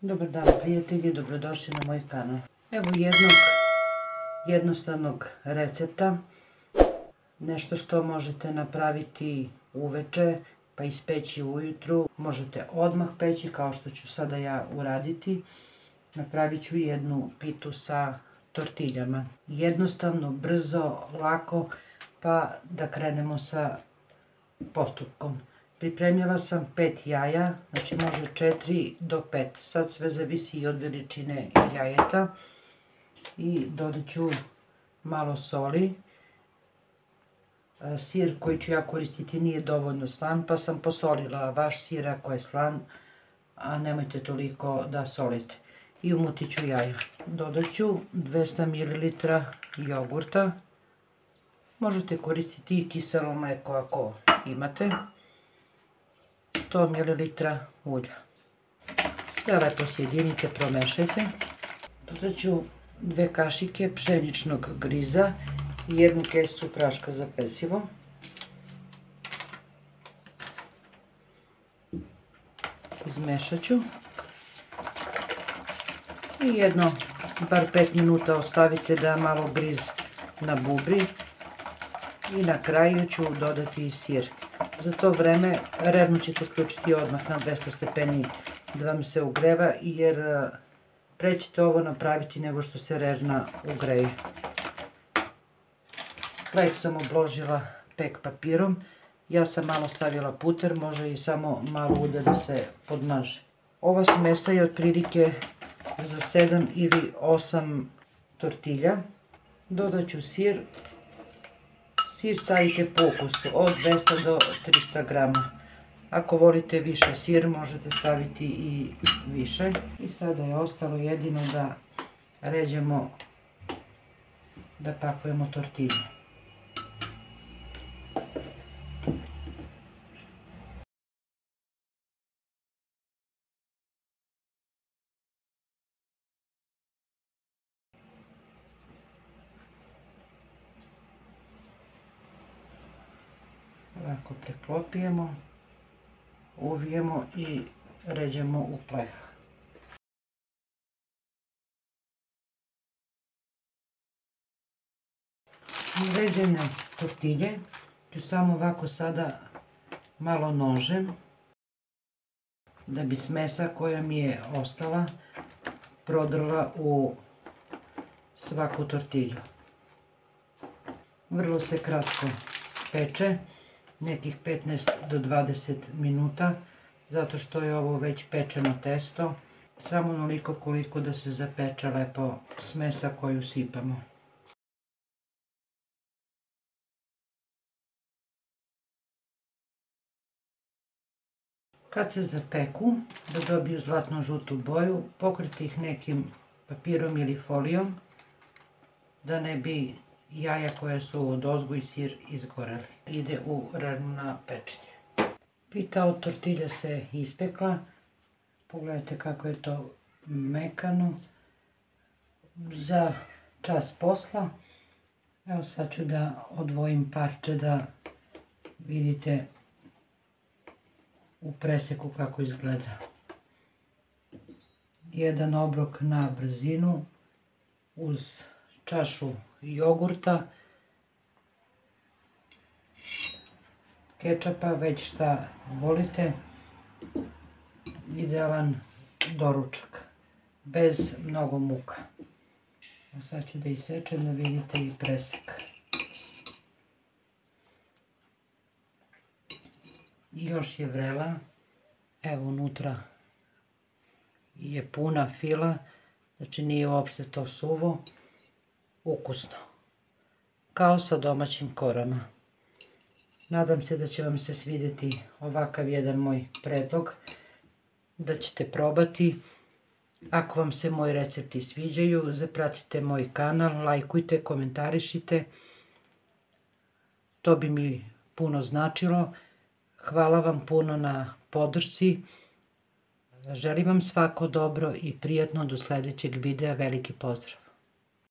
Dobar dan prijatelji, dobrodošli na moj kanal. Evo jednog jednostavnog recepta, nešto što možete napraviti uveče pa ispeći ujutru. Možete odmah peći kao što ću sada ja uraditi. Napravit ću jednu pitu sa tortiljama. Jednostavno, brzo, lako, pa da krenemo sa postupkom. Pripremila sam 5 jaja, znači može 4 do 5, sad sve zavisi i od veličine jajeta. I dodat ću malo soli. Sir koji ću ja koristiti nije dovoljno slan, pa sam posolila vaš sir ako je slan, a nemojte toliko da solite. I umutit ću jaja. Dodat ću 200 ml jogurta, možete koristiti i kiselo mleko ako imate. 100 ml ulja. Sve lepo sjedinite, promešajte. Dodat ću 2 kašike pšeničnog griza i 1 kesicu praška za pecivo. Izmešat ću. I bar 5 minuta ostavite da malo griz nabubri. I na kraju ću dodati sir. Za to vreme rernu ćete uključiti odmah na 200 stepeni da vam se ugreva, jer pre ćete ovo napraviti nego što se rerna ugreje. Kraj sam obložila pek papirom. Ja sam malo stavila puter, može i samo malo ulja da se podmaže. Ova smesa je otprilike za 7 ili 8 tortilja. Dodat ću sir. Sir stavite po ukusu, od 200 do 300 grama. Ako volite više sir, možete staviti i više. I sada je ostalo jedino da ređemo, da pakujemo tortilje. Ovako preklopijemo, uvijemo i ređemo u pleh. Ređene tortilje ću samo ovako sada malo nožem, da bi smesa koja mi je ostala prodrla u svaku tortilju. Vrlo se kratko peče, nekih 15 do 20 minuta, zato što je ovo već pečeno testo, samo onoliko koliko da se zapeče lepo smesa koju sipamo. Kad se zapeku, da dobiju zlatno žutu boju, pokrite ih nekim papirom ili folijom, da ne bi jaja koja su odozgo i sir izgoreli. Ide u rernu na pečenje. Pita od tortilja se ispekla. Pogledajte kako je to mekano. Za čas posla. Evo sad ću da odvojim parče da vidite u preseku kako izgleda. Jedan obrok na brzinu uz čašu jogurta, kečapa, već šta volite. Idealan doručak, bez mnogo muka. Sad ću da isečem da vidite i presek. Još je vrela, evo unutra je puna fila, znači nije uopšte to suvo. Ukusno, kao sa domaćim korama. Nadam se da će vam se svidjeti ovakav jedan moj predlog, da ćete probati. Ako vam se moji recepti sviđaju, zapratite moj kanal, lajkujte, komentarišite. To bi mi puno značilo. Hvala vam puno na podršci. Želim vam svako dobro i prijatno do sljedećeg videa. Veliki pozdrav!